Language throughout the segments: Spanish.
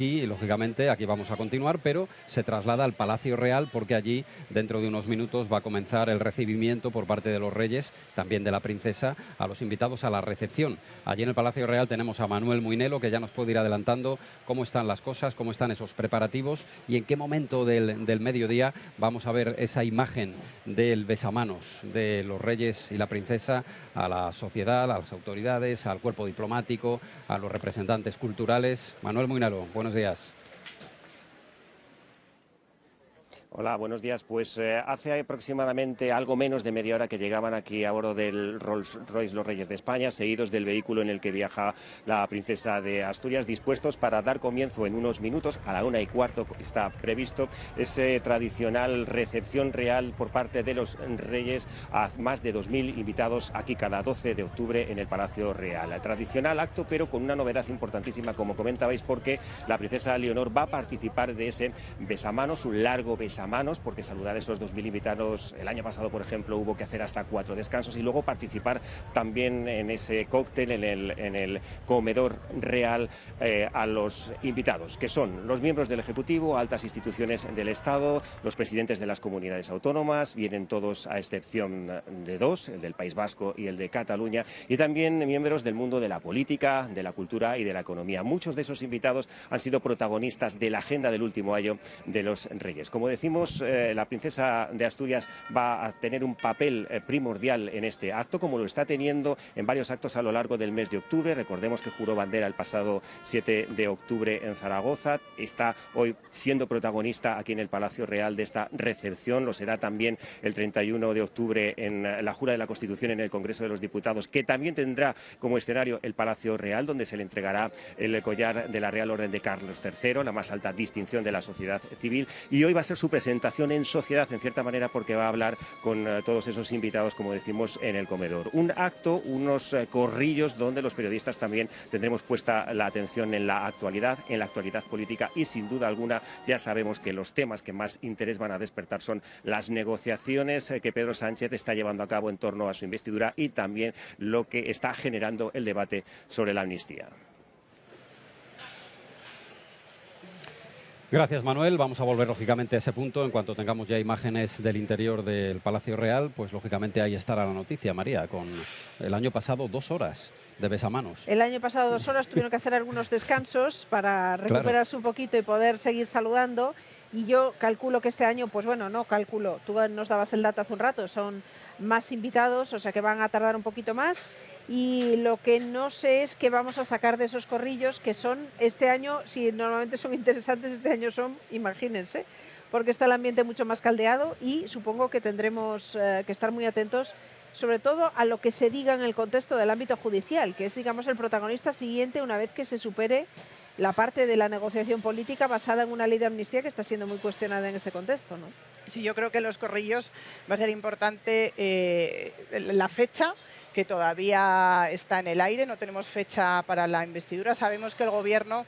Y lógicamente aquí vamos a continuar, pero se traslada al Palacio Real porque allí dentro de unos minutos va a comenzar el recibimiento por parte de los reyes, también de la princesa, a los invitados a la recepción. Allí en el Palacio Real tenemos a Manuel Muinelo, que ya nos puede ir adelantando cómo están las cosas, cómo están esos preparativos y en qué momento del mediodía vamos a ver esa imagen del besamanos de los reyes y la princesa a la sociedad, a las autoridades, al cuerpo diplomático, a los representantes culturales. Manuel Muinelo, buenos días. Hola, buenos días. Pues hace aproximadamente algo menos de media hora que llegaban aquí a bordo del Rolls-Royce los Reyes de España, seguidos del vehículo en el que viaja la princesa de Asturias, dispuestos para dar comienzo en unos minutos, a la 1:15 está previsto, ese tradicional recepción real por parte de los Reyes a más de 2000 invitados aquí cada 12 de octubre en el Palacio Real. El tradicional acto, pero con una novedad importantísima, como comentabais, porque la princesa Leonor va a participar de ese besamanos, un largo besamanos, porque saludar a esos 2000 invitados, el año pasado, por ejemplo, hubo que hacer hasta 4 descansos y luego participar también en ese cóctel en el comedor real a los invitados, que son los miembros del Ejecutivo, altas instituciones del Estado, los presidentes de las comunidades autónomas, vienen todos a excepción de dos, el del País Vasco y el de Cataluña, y también miembros del mundo de la política, de la cultura y de la economía. Muchos de esos invitados han sido protagonistas de la agenda del último año de los Reyes. Como decimos, la princesa de Asturias va a tener un papel primordial en este acto, como lo está teniendo en varios actos a lo largo del mes de octubre. Recordemos que juró bandera el pasado 7 de octubre en Zaragoza. Está hoy siendo protagonista aquí en el Palacio Real de esta recepción. Lo será también el 31 de octubre en la jura de la Constitución en el Congreso de los Diputados, que también tendrá como escenario el Palacio Real, donde se le entregará el collar de la Real Orden de Carlos III, la más alta distinción de la sociedad civil. Y hoy va a ser su presentación en sociedad, en cierta manera, porque va a hablar con todos esos invitados, como decimos, en el comedor. Un acto, unos corrillos donde los periodistas también tendremos puesta la atención en la actualidad política y, sin duda alguna, ya sabemos que los temas que más interés van a despertar son las negociaciones que Pedro Sánchez está llevando a cabo en torno a su investidura y también lo que está generando el debate sobre la amnistía. Gracias, Manuel. Vamos a volver, lógicamente, a ese punto. En cuanto tengamos ya imágenes del interior del Palacio Real, pues, lógicamente, ahí estará la noticia, María, con el año pasado 2 horas de besamanos. El año pasado 2 horas tuvieron que hacer algunos descansos para recuperarse un poquito y poder seguir saludando. Y yo calculo que este año, pues bueno, no calculo, tú nos dabas el dato hace un rato, son más invitados, o sea que van a tardar un poquito más. Y lo que no sé es qué vamos a sacar de esos corrillos, que son este año, si normalmente son interesantes, este año son, imagínense, porque está el ambiente mucho más caldeado y supongo que tendremos que estar muy atentos, sobre todo a lo que se diga en el contexto del ámbito judicial, que es, digamos, el protagonista siguiente una vez que se supere la parte de la negociación política basada en una ley de amnistía que está siendo muy cuestionada en ese contexto, ¿no? Sí, yo creo que en los corrillos va a ser importante la fecha, que todavía está en el aire, no tenemos fecha para la investidura. Sabemos que el Gobierno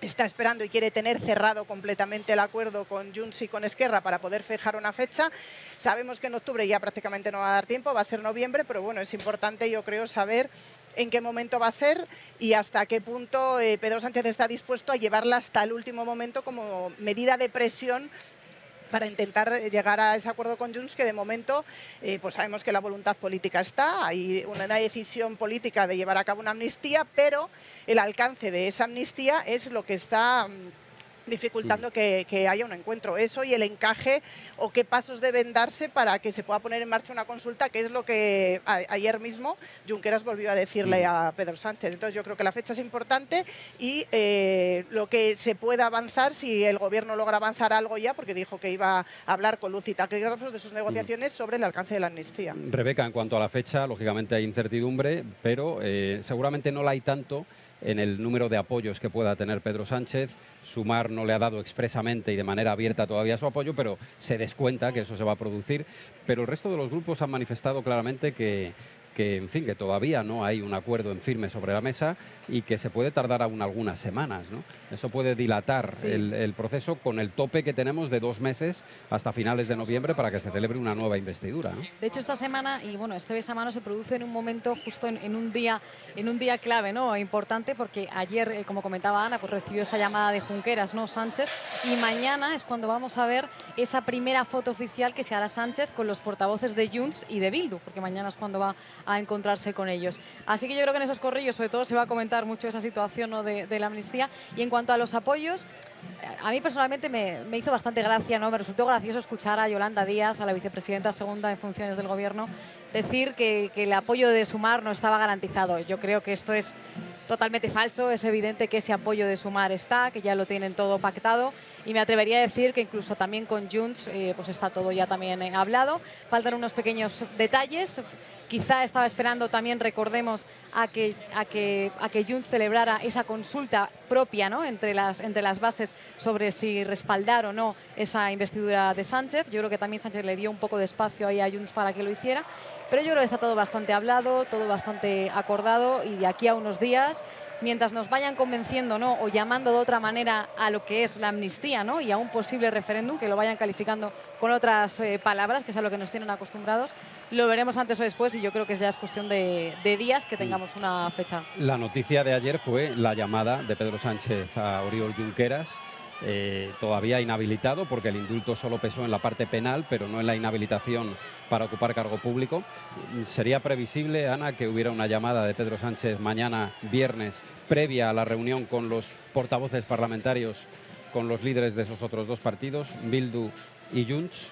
está esperando y quiere tener cerrado completamente el acuerdo con Junts y con Esquerra para poder fijar una fecha. Sabemos que en octubre ya prácticamente no va a dar tiempo, va a ser noviembre, pero bueno, es importante, yo creo, saber en qué momento va a ser y hasta qué punto Pedro Sánchez está dispuesto a llevarla hasta el último momento como medida de presión para intentar llegar a ese acuerdo con Junts, que de momento pues sabemos que la voluntad política está, hay una decisión política de llevar a cabo una amnistía, pero el alcance de esa amnistía es lo que está dificultando que haya un encuentro. Eso y el encaje o qué pasos deben darse para que se pueda poner en marcha una consulta, que es lo que ayer mismo Junqueras volvió a decirle a Pedro Sánchez. Entonces yo creo que la fecha es importante y lo que se pueda avanzar, si el Gobierno logra avanzar algo ya, porque dijo que iba a hablar con luz y taquígrafos de sus negociaciones sobre el alcance de la amnistía. Rebeca, en cuanto a la fecha, lógicamente hay incertidumbre, pero seguramente no la hay tanto en el número de apoyos que pueda tener Pedro Sánchez. Sumar no le ha dado expresamente y de manera abierta todavía su apoyo, pero se descuenta que eso se va a producir. Pero el resto de los grupos han manifestado claramente que que, en fin, que todavía no hay un acuerdo en firme sobre la mesa y que se puede tardar aún algunas semanas, ¿no? Eso puede dilatar el proceso con el tope que tenemos de 2 meses hasta finales de noviembre para que se celebre una nueva investidura, ¿no? De hecho, esta semana, y bueno, este besamano se produce en un momento justo en un día clave, ¿no? Importante, porque ayer, como comentaba Ana, pues recibió esa llamada de Junqueras, ¿no? Sánchez, y mañana es cuando vamos a ver esa primera foto oficial que se hará Sánchez con los portavoces de Junts y de Bildu, porque mañana es cuando va a encontrarse con ellos. Así que yo creo que en esos corrillos sobre todo se va a comentar mucho esa situación, ¿no? de la amnistía. Y en cuanto a los apoyos, a mí personalmente me hizo bastante gracia, ¿no? Me resultó gracioso escuchar a Yolanda Díaz, a la vicepresidenta segunda en funciones del Gobierno, decir que el apoyo de Sumar no estaba garantizado. Yo creo que esto es totalmente falso. Es evidente que ese apoyo de Sumar está, que ya lo tienen todo pactado, y me atrevería a decir que incluso también con Junts pues está todo ya también hablado. Faltan unos pequeños detalles. Quizá estaba esperando también, recordemos, a que Junts celebrara esa consulta propia, ¿no? entre las bases sobre si respaldar o no esa investidura de Sánchez. Yo creo que también Sánchez le dio un poco de espacio ahí a Junts para que lo hiciera. Pero yo creo que está todo bastante hablado, todo bastante acordado, y de aquí a unos días, mientras nos vayan convenciendo, ¿no? o llamando de otra manera a lo que es la amnistía, ¿no? y a un posible referéndum, que lo vayan calificando con otras palabras, que es a lo que nos tienen acostumbrados, lo veremos antes o después, y yo creo que ya es cuestión de días que tengamos una fecha. La noticia de ayer fue la llamada de Pedro Sánchez a Oriol Junqueras, todavía inhabilitado, porque el indulto solo pesó en la parte penal, pero no en la inhabilitación para ocupar cargo público. ¿Sería previsible, Ana, que hubiera una llamada de Pedro Sánchez mañana, viernes, previa a la reunión con los portavoces parlamentarios, con los líderes de esos otros dos partidos, Bildu y Junts,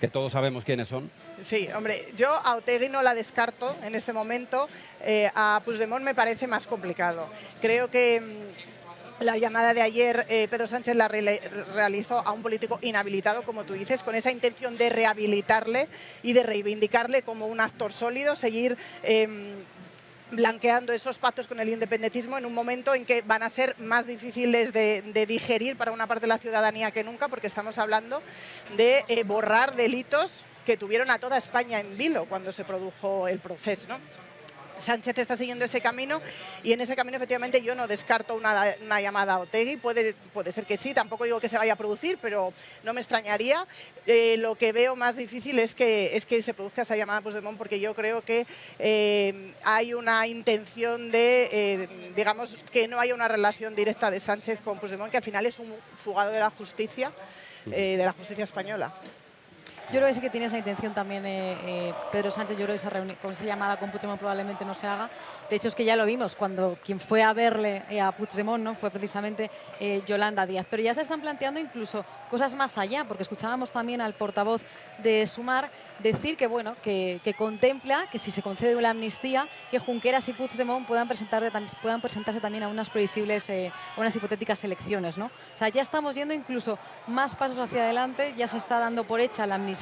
que todos sabemos quiénes son? Sí, hombre, yo a Otegi no la descarto en este momento. A Puigdemont me parece más complicado. Creo que la llamada de ayer Pedro Sánchez la realizó a un político inhabilitado, como tú dices, con esa intención de rehabilitarle y de reivindicarle como un actor sólido, seguir blanqueando esos pactos con el independentismo en un momento en que van a ser más difíciles de digerir para una parte de la ciudadanía que nunca, porque estamos hablando de borrar delitos que tuvieron a toda España en vilo cuando se produjo el proceso, ¿no? Sánchez está siguiendo ese camino, y en ese camino efectivamente yo no descarto una llamada a Otegi. Puede ser que sí, tampoco digo que se vaya a producir, pero no me extrañaría. Lo que veo más difícil es que se produzca esa llamada a Puigdemont, porque yo creo que hay una intención de, digamos, que no haya una relación directa de Sánchez con Puigdemont, que al final es un fugado de la justicia española. Yo creo que sí que tiene esa intención también Pedro Sánchez. Yo creo que esa reunión, con esa llamada con Puigdemont probablemente no se haga. De hecho, es que ya lo vimos cuando quien fue a verle a Puigdemont, ¿no? fue precisamente Yolanda Díaz. Pero ya se están planteando incluso cosas más allá, porque escuchábamos también al portavoz de Sumar decir que, bueno, que contempla que si se concede la amnistía, que Junqueras y Puigdemont puedan presentarse también a unas previsibles, unas hipotéticas elecciones, ¿no? O sea, ya estamos yendo incluso más pasos hacia adelante, ya se está dando por hecha la amnistía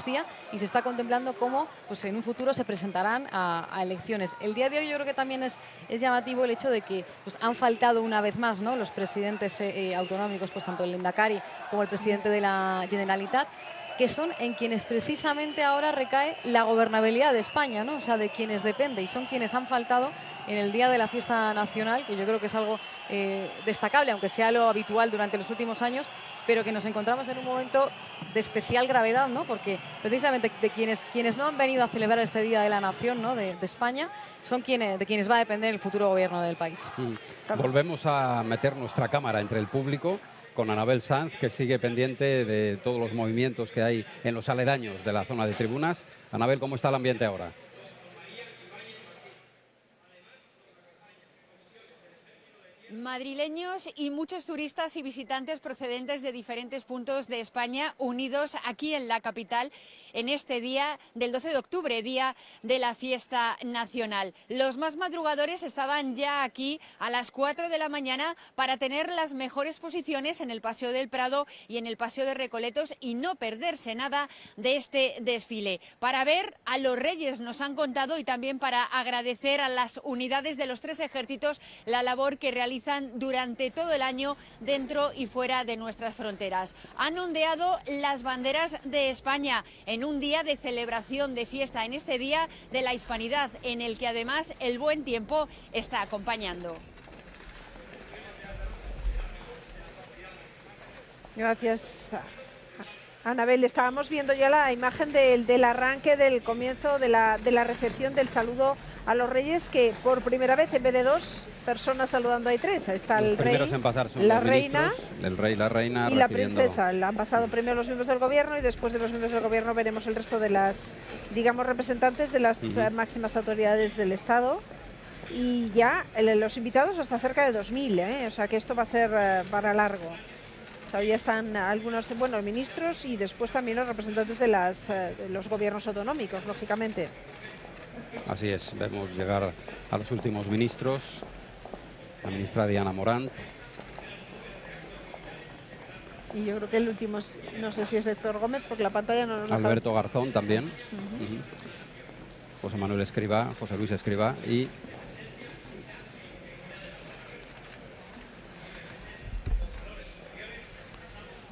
y se está contemplando cómo pues, en un futuro se presentarán a elecciones. El día de hoy yo creo que también es llamativo el hecho de que pues, han faltado una vez más, ¿no? los presidentes autonómicos, pues tanto el Lehendakari como el presidente de la Generalitat, que son en quienes precisamente ahora recae la gobernabilidad de España, ¿no? O sea, de quienes depende, y son quienes han faltado en el día de la fiesta nacional, que yo creo que es algo destacable, aunque sea lo habitual durante los últimos años, pero que nos encontramos en un momento de especial gravedad, ¿no? Porque precisamente de quienes no han venido a celebrar este Día de la Nación, ¿no? de España, son de quienes va a depender el futuro gobierno del país. Volvemos a meter nuestra cámara entre el público con Anabel Sanz, que sigue pendiente de todos los movimientos que hay en los aledaños de la zona de tribunas. Anabel, ¿cómo está el ambiente ahora? Madrileños y muchos turistas y visitantes procedentes de diferentes puntos de España unidos aquí en la capital en este día del 12 de octubre, día de la fiesta nacional. Los más madrugadores estaban ya aquí a las 4 de la mañana para tener las mejores posiciones en el Paseo del Prado y en el Paseo de Recoletos y no perderse nada de este desfile. Para ver a los Reyes, nos han contado, y también para agradecer a las unidades de los tres ejércitos la labor que realizan acompañan durante todo el año dentro y fuera de nuestras fronteras. Han ondeado las banderas de España en un día de celebración, de fiesta, en este Día de la Hispanidad, en el que además el buen tiempo está acompañando. Gracias, Anabel. Estábamos viendo ya la imagen del arranque, del comienzo de la recepción, del saludo a los reyes, que por primera vez en vez de 2 personas saludando hay 3. Está el rey, en pasar son la los reina, el rey, la reina y la princesa. Han pasado primero los miembros del gobierno y después de los miembros del gobierno veremos el resto de las, digamos, representantes de las máximas autoridades del Estado. Y ya los invitados hasta cerca de 2000, o sea que esto va a ser para largo. Todavía están algunos, bueno, ministros y después también los representantes de los gobiernos autonómicos, lógicamente. Así es, vemos llegar a los últimos ministros, la ministra Diana Morant. Y yo creo que el último, no sé si es Héctor Gómez, porque la pantalla no nos deja. Alberto Garzón también. José Manuel Escrivá, José Luis Escrivá y...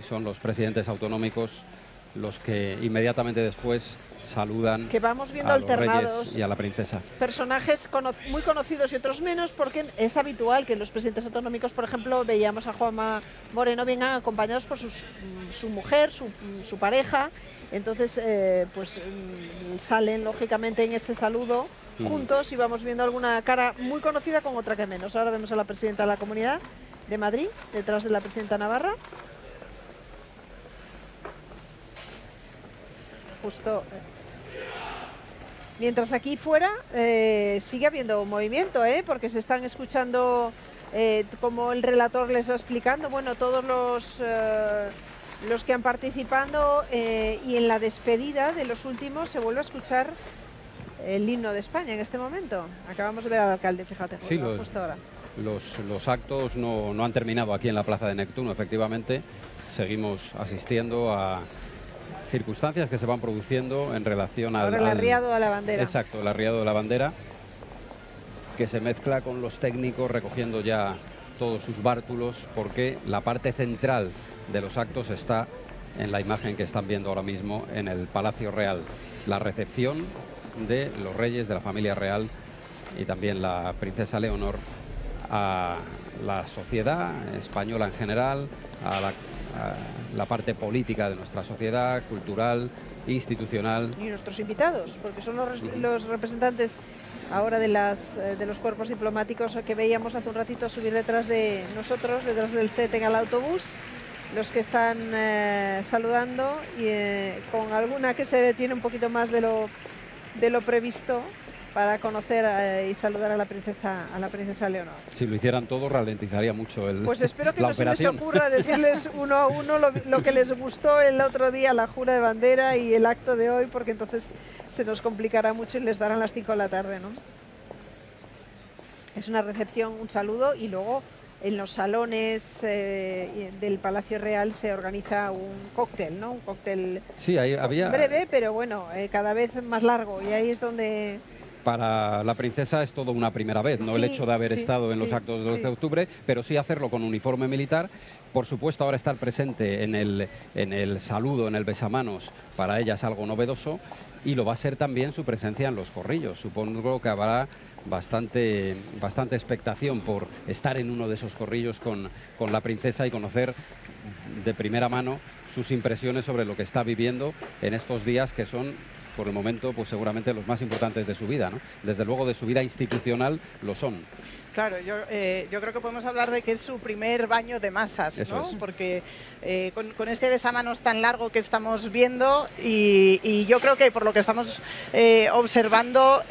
son los presidentes autonómicos los que inmediatamente después saludan que vamos viendo a los alternados reyes y a la princesa. Personajes muy conocidos y otros menos, porque es habitual que los presidentes autonómicos, por ejemplo, veíamos a Juanma Moreno, vengan acompañados por su mujer, su pareja. Entonces, salen lógicamente en ese saludo juntos y vamos viendo alguna cara muy conocida con otra que menos. Ahora vemos a la presidenta de la Comunidad de Madrid, detrás de la presidenta Navarra. Justo. Mientras aquí fuera sigue habiendo movimiento, porque se están escuchando, como el relator les va explicando, bueno, todos los que han participado, y en la despedida de los últimos se vuelve a escuchar el himno de España en este momento. Acabamos de ver al alcalde, fíjate, sí, justo ahora. Los actos no han terminado aquí en la Plaza de Neptuno, efectivamente. Seguimos asistiendo a circunstancias que se van produciendo en relación al arriado a la bandera. Exacto, el arriado de la bandera, que se mezcla con los técnicos recogiendo ya todos sus bártulos, porque la parte central de los actos está en la imagen que están viendo ahora mismo en el Palacio Real. La recepción de los reyes, de la familia real y también la princesa Leonor a la sociedad española en general, a la parte política de nuestra sociedad, cultural, institucional. Y nuestros invitados, porque son los representantes ahora de los cuerpos diplomáticos que veíamos hace un ratito subir detrás de nosotros, detrás del set en el autobús, los que están saludando, y con alguna que se detiene un poquito más de lo previsto, para conocer y saludar a la princesa Leonor. Si lo hicieran todos, ralentizaría mucho Pues espero que la no operación. se les ocurra decirles uno a uno lo que les gustó el otro día, la jura de bandera y el acto de hoy, porque entonces se nos complicará mucho y les darán las 5 de la tarde, ¿no? Es una recepción, un saludo, y luego en los salones del Palacio Real se organiza un cóctel, ¿no? Un cóctel, sí, ahí había... breve, pero bueno, cada vez más largo, y ahí es donde... Para la princesa es todo una primera vez, no el hecho de haber estado en los actos del 12 de octubre, pero sí hacerlo con uniforme militar. Por supuesto, ahora estar presente en el saludo, en el besamanos, para ella es algo novedoso, y lo va a ser también su presencia en los corrillos. Supongo que habrá bastante expectación por estar en uno de esos corrillos con la princesa y conocer de primera mano sus impresiones sobre lo que está viviendo en estos días, que son, por el momento, pues seguramente los más importantes de su vida, ¿no? Desde luego de su vida institucional lo son. Claro, yo creo que podemos hablar de que es su primer baño de masas, ¿no? Porque con este besamanos tan largo que estamos viendo, y yo creo que por lo que estamos observando,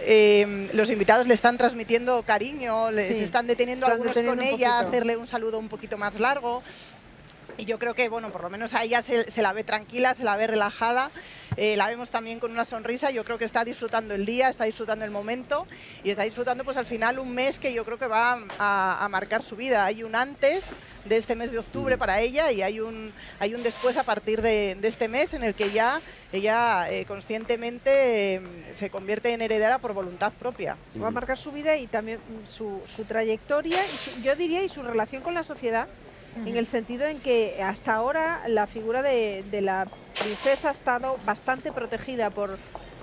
los invitados le están transmitiendo cariño, se están deteniendo algunos con ella, a hacerle un saludo un poquito más largo. Y yo creo que, bueno, por lo menos a ella se la ve tranquila, se la ve relajada. la vemos también con una sonrisa. Yo creo que está disfrutando el día, está disfrutando el momento y está disfrutando pues al final un mes que yo creo que va a marcar su vida. Hay un antes de este mes de octubre para ella y hay un después a partir de este mes en el que ya ella conscientemente se convierte en heredera por voluntad propia. Va a marcar su vida y también su trayectoria y yo diría y su relación con la sociedad, en el sentido en que hasta ahora la figura de la princesa ha estado bastante protegida por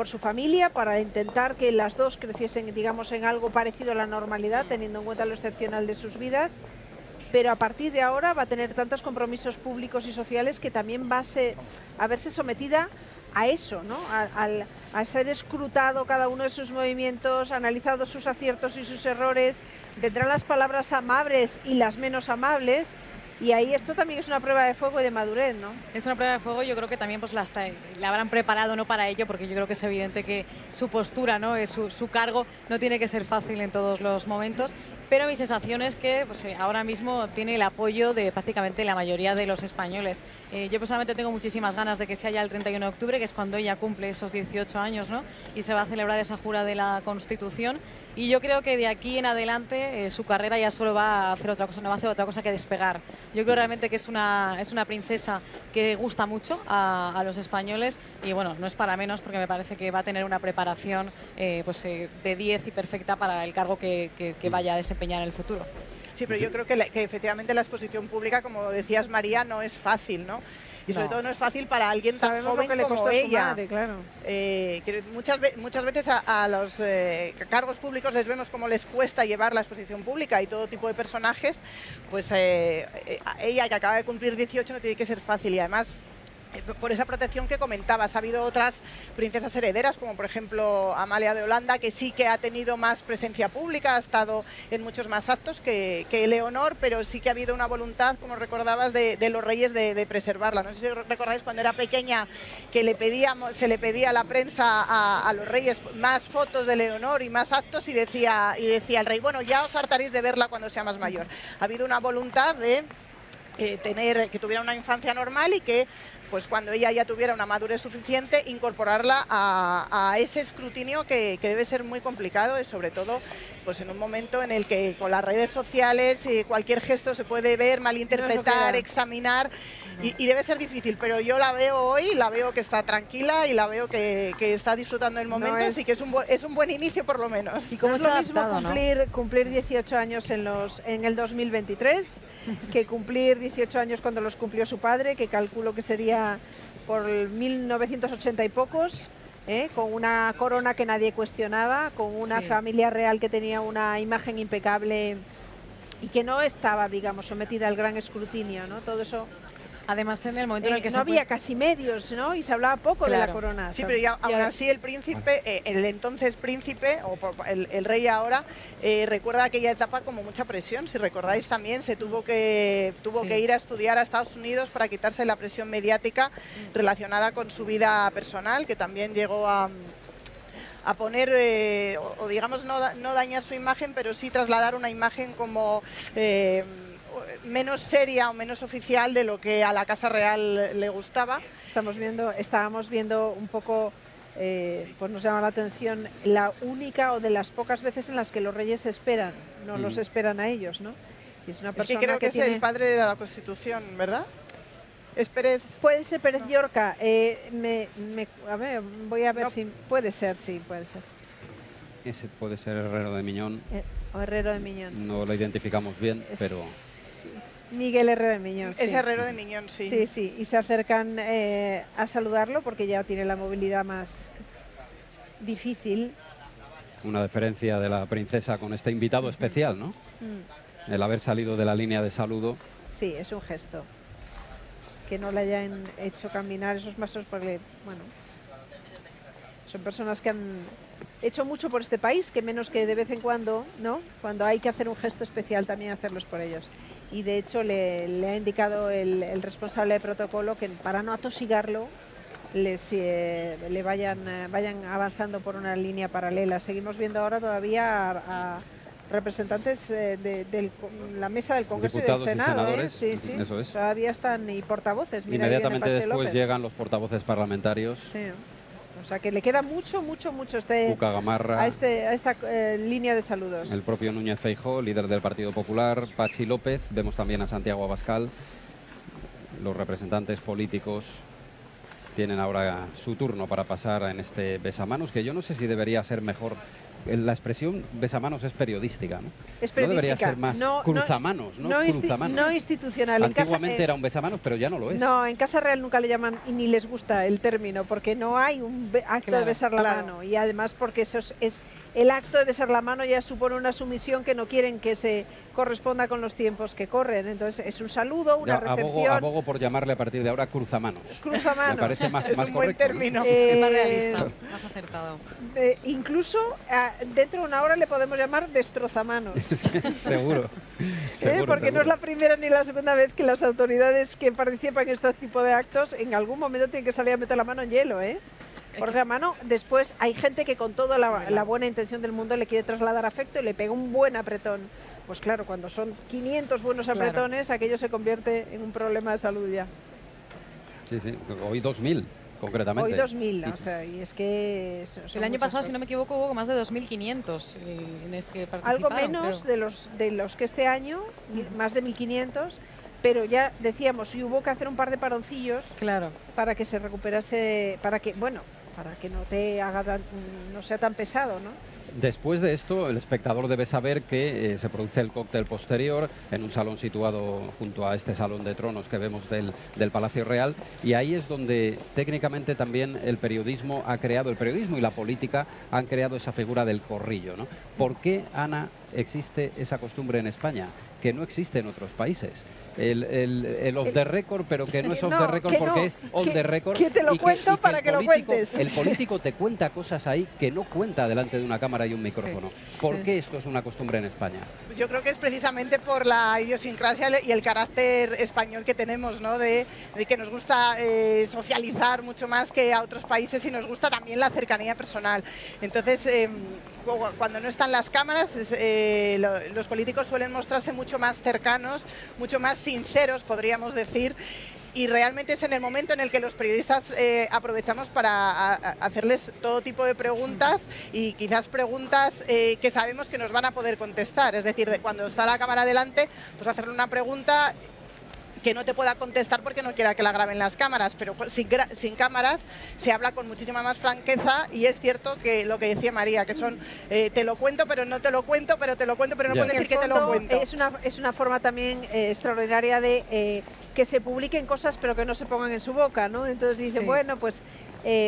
su familia para intentar que las dos creciesen, digamos, en algo parecido a la normalidad, teniendo en cuenta lo excepcional de sus vidas. Pero a partir de ahora va a tener tantos compromisos públicos y sociales que también va a verse sometida a eso, ¿no? A ser escrutado cada uno de sus movimientos, analizados sus aciertos y sus errores. Vendrán las palabras amables y las menos amables. Y ahí esto también es una prueba de fuego y de madurez, ¿no? Es una prueba de fuego, yo creo que también pues la habrán preparado no para ello, porque yo creo que es evidente que su postura, ¿no? Su cargo no tiene que ser fácil en todos los momentos. Pero mi sensación es que pues, ahora mismo tiene el apoyo de prácticamente la mayoría de los españoles. Yo personalmente tengo muchísimas ganas de que sea ya el 31 de octubre, que es cuando ella cumple esos 18 años, ¿no? Y se va a celebrar esa jura de la Constitución. Y yo creo que de aquí en adelante su carrera ya solo va a hacer otra cosa, no va a hacer otra cosa que despegar. Yo creo realmente que es una princesa que gusta mucho a los españoles y bueno, no es para menos porque me parece que va a tener una preparación de 10 y perfecta para el cargo que vaya a desempeñar en el futuro. Sí, pero yo creo que efectivamente la exposición pública, como decías María, no es fácil, ¿no? Y sobre todo no es fácil para alguien tan joven como ella. Madre, claro. Muchas veces a los cargos públicos les vemos cómo les cuesta llevar la exposición pública y todo tipo de personajes, pues ella que acaba de cumplir 18 no tiene que ser fácil y además por esa protección que comentabas. Ha habido otras princesas herederas, como por ejemplo Amalia de Holanda, que sí que ha tenido más presencia pública, ha estado en muchos más actos que Leonor, pero sí que ha habido una voluntad, como recordabas, de los reyes de preservarla. No sé si recordáis cuando era pequeña que se le pedía a la prensa a los reyes más fotos de Leonor y más actos y decía el rey, bueno, ya os hartaréis de verla cuando sea más mayor. Ha habido una voluntad de que tuviera una infancia normal y que pues cuando ella ya tuviera una madurez suficiente, incorporarla a ese escrutinio que debe ser muy complicado y sobre todo pues en un momento en el que con las redes sociales cualquier gesto se puede ver, malinterpretar, examinar y debe ser difícil, pero yo la veo hoy, la veo que está tranquila y la veo que está disfrutando del momento, así que es un buen inicio por lo menos. Y como es lo mismo cumplir 18 años en el 2023 que cumplir 18 años cuando los cumplió su padre, que calculo que sería por 1980 y pocos, con una corona que nadie cuestionaba, con una familia real que tenía una imagen impecable y que no estaba, digamos, sometida al gran escrutinio, ¿no? Todo eso. Además, en el momento en el que no había casi medios, ¿no? Y se hablaba poco de la corona. Sí, pero aún así el príncipe, el entonces príncipe, o el rey ahora, recuerda aquella etapa como mucha presión. Si recordáis también, se tuvo que ir a estudiar a Estados Unidos para quitarse la presión mediática relacionada con su vida personal, que también llegó a poner, o digamos, no dañar su imagen, pero sí trasladar una imagen como menos seria o menos oficial de lo que a la Casa Real le gustaba. Estábamos viendo un poco, pues nos llama la atención, la única o de las pocas veces en las que los reyes esperan, no los esperan a ellos, ¿no? Y es una persona que creo que es el padre de la Constitución, ¿verdad? ¿Es Pérez? Puede ser Pérez Llorca. A ver, voy a ver si puede ser, sí, puede ser. Ese puede ser Herrero de Miñón. O Herrero de Miñón. No lo identificamos bien, pero... Miguel Herrero de Miñón. Es Herrero de Miñón, sí. Sí, sí, y se acercan a saludarlo porque ya tiene la movilidad más difícil. Una deferencia de la princesa con este invitado especial, ¿no? El haber salido de la línea de saludo. Sí, es un gesto. Que no le hayan hecho caminar esos pasos porque, bueno, son personas que han hecho mucho por este país, que menos que de vez en cuando, ¿no? Cuando hay que hacer un gesto especial también hacerlos por ellos. Y de hecho le ha indicado el responsable de protocolo que para no atosigarlo le vayan avanzando por una línea paralela. Seguimos viendo ahora todavía representantes de la mesa del Congreso Diputados y del Senado. senadores, Sí, sí. eso es. Todavía están, y portavoces. Mira, ahí viene Inmediatamente Patxi después López. llegan los portavoces parlamentarios. Sí. O sea que le queda mucho Cuca Gamarra, a esta línea de saludos. el propio Núñez Feijóo, líder del Partido Popular, Patxi López, vemos también a Santiago Abascal. Los representantes políticos tienen ahora su turno para pasar en este besamanos, que yo no sé si debería ser mejor. La expresión besamanos es periodística, ¿no? Es periodística. No debería ser más cruzamanos, ¿no? Cruzamanos. No institucional. Antiguamente era un besamanos, pero ya no lo es. No, en Casa Real nunca le llaman y ni les gusta el término, porque no hay un acto de besar la mano. Y además porque eso es el acto de besar la mano ya supone una sumisión que no quieren que se corresponda con los tiempos que corren. Entonces es un saludo, una recepción. Abogo por llamarle a partir de ahora cruzamanos. Cruzamanos. Me parece más Es un correcto, buen término. Más realista, más acertado. Incluso dentro de una hora le podemos llamar destrozamanos. Seguro. Porque no es la primera ni la segunda vez que las autoridades que participan en este tipo de actos en algún momento tienen que salir a meter la mano en hielo, Porque la mano, después hay gente que con toda la buena intención del mundo le quiere trasladar afecto y le pega un buen apretón. Pues claro, cuando son 500 buenos apretones, aquello se convierte en un problema de salud ya. Sí, hoy 2000. Concretamente. Hoy 2.000, o sea, y es que... El año pasado, si no me equivoco, hubo más de 2.500 en este que participaron. Algo menos de los que este año, más de 1.500, pero ya decíamos, y hubo que hacer un par de paroncillos para que se recuperase, para que no sea tan pesado, ¿no? Después de esto, el espectador debe saber que se produce el cóctel posterior en un salón situado junto a este salón de tronos que vemos del Palacio Real, y ahí es donde técnicamente también el periodismo y la política han creado esa figura del corrillo, ¿no? ¿Por qué, Ana, existe esa costumbre en España que no existe en otros países? El off the record, pero que no es off the record porque es on the record. Que te lo cuento para que lo cuentes. El político te cuenta cosas ahí que no cuenta delante de una cámara y un micrófono. ¿Por qué esto es una costumbre en España? Yo creo que es precisamente por la idiosincrasia y el carácter español que tenemos, ¿no? De que nos gusta socializar mucho más que a otros países y nos gusta también la cercanía personal. Entonces, cuando no están las cámaras, los políticos suelen mostrarse mucho más cercanos, mucho más sinceros, podríamos decir, y realmente es en el momento en el que los periodistas aprovechamos para hacerles todo tipo de preguntas y quizás preguntas que sabemos que nos van a poder contestar. Es decir, cuando está la cámara delante, pues hacerle una pregunta que no te pueda contestar porque no quiera que la graben las cámaras, pero sin cámaras se habla con muchísima más franqueza, y es cierto que lo que decía María, que son te lo cuento pero no te lo cuento, pero te lo cuento pero no puedo decir que te lo cuento. Es una forma también extraordinaria de que se publiquen cosas pero que no se pongan en su boca, ¿no? Entonces dicen, bueno, pues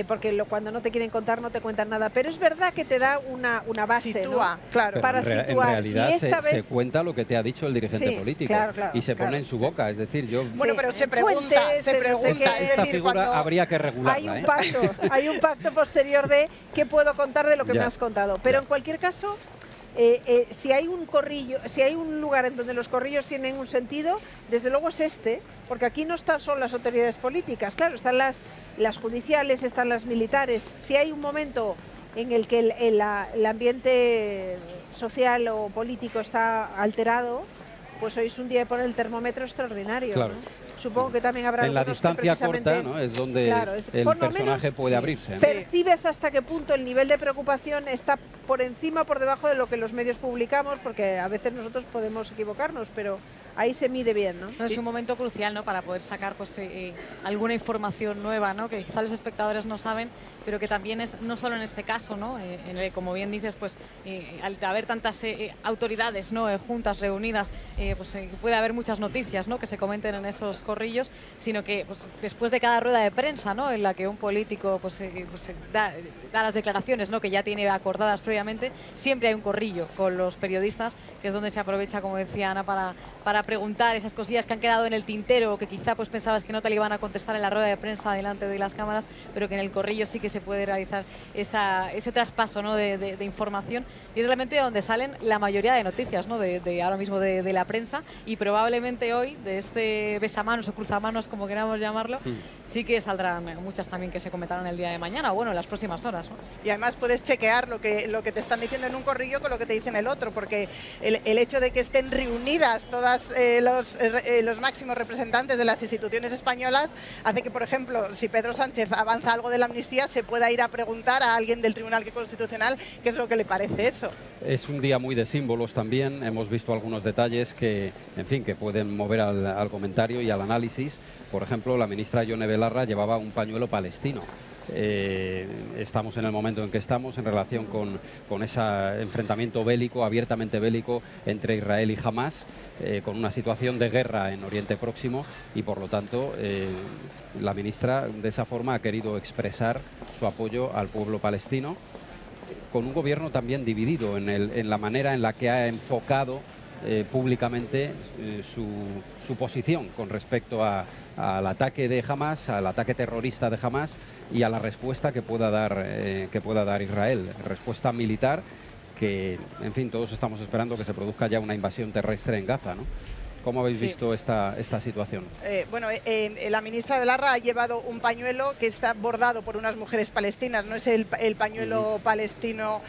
porque cuando no te quieren contar no te cuentan nada, pero es verdad que te da una base, sitúa, ¿no? Claro. Para situar. En realidad se cuenta lo que te ha dicho el dirigente político y se pone en su boca, es decir, Bueno, pero se pregunta, esta figura habría que regularla. Hay un pacto posterior de qué puedo contar de lo que me has contado, pero en cualquier caso, si hay un lugar en donde los corrillos tienen un sentido, desde luego es este, porque aquí no están solo las autoridades políticas, claro, están las judiciales, están las militares. Si hay un momento en el que el ambiente social o político está alterado, pues hoy es un día de poner el termómetro extraordinario. Claro. ¿no? Supongo que también habrá en la distancia corta, ¿no? Es donde el personaje puede abrirse. Percibes hasta qué punto el nivel de preocupación está por encima o por debajo de lo que los medios publicamos, porque a veces nosotros podemos equivocarnos, pero ahí se mide bien, ¿no? Es un momento crucial, ¿no? Para poder sacar pues, alguna información nueva, ¿no? Que quizá los espectadores no saben, pero que también es, no solo en este caso, ¿no? En el, como bien dices, pues al haber tantas autoridades, ¿no? Juntas, reunidas, pues puede haber muchas noticias, ¿no? Que se comenten en esos corrillos, sino que pues, después de cada rueda de prensa, ¿no? En la que un político pues, da las declaraciones, ¿no? Que ya tiene acordadas previamente, siempre hay un corrillo con los periodistas, que es donde se aprovecha, como decía Ana, para preguntar esas cosillas que han quedado en el tintero, o que quizá pues pensabas que no te le iban a contestar en la rueda de prensa delante de las cámaras, pero que en el corrillo sí que se puede realizar ese traspaso, ¿no?, de información, y es realmente donde salen la mayoría de noticias, ¿no?, de ahora mismo de la prensa, y probablemente hoy de este besamanos o cruzamanos, como queramos llamarlo, sí que saldrán muchas también que se comentarán el día de mañana, o bueno, en las próximas horas, ¿no? Y además puedes chequear lo que te están diciendo en un corrillo con lo que te dicen en el otro, porque el hecho de que estén reunidas todas los máximos representantes de las instituciones españolas hace que, por ejemplo, si Pedro Sánchez avanza algo de la amnistía, se pueda ir a preguntar a alguien del Tribunal Constitucional qué es lo que le parece eso. Es un día muy de símbolos también. Hemos visto algunos detalles que, en fin, que pueden mover al comentario y al análisis. Por ejemplo, la ministra Yone Belarra llevaba un pañuelo palestino. Estamos en el momento en que estamos en relación con ese enfrentamiento bélico, abiertamente bélico, entre Israel y Hamás, con una situación de guerra en Oriente Próximo, y por lo tanto la ministra de esa forma ha querido expresar su apoyo al pueblo palestino, con un gobierno también dividido en la manera en la que ha enfocado públicamente su posición con respecto al ataque de Hamás, al ataque terrorista de Hamás, y a la respuesta que pueda dar Israel, respuesta militar, que, en fin, todos estamos esperando que se produzca ya una invasión terrestre en Gaza, ¿no? ¿Cómo habéis visto esta situación? La ministra Belarra ha llevado un pañuelo que está bordado por unas mujeres palestinas, no es el pañuelo palestino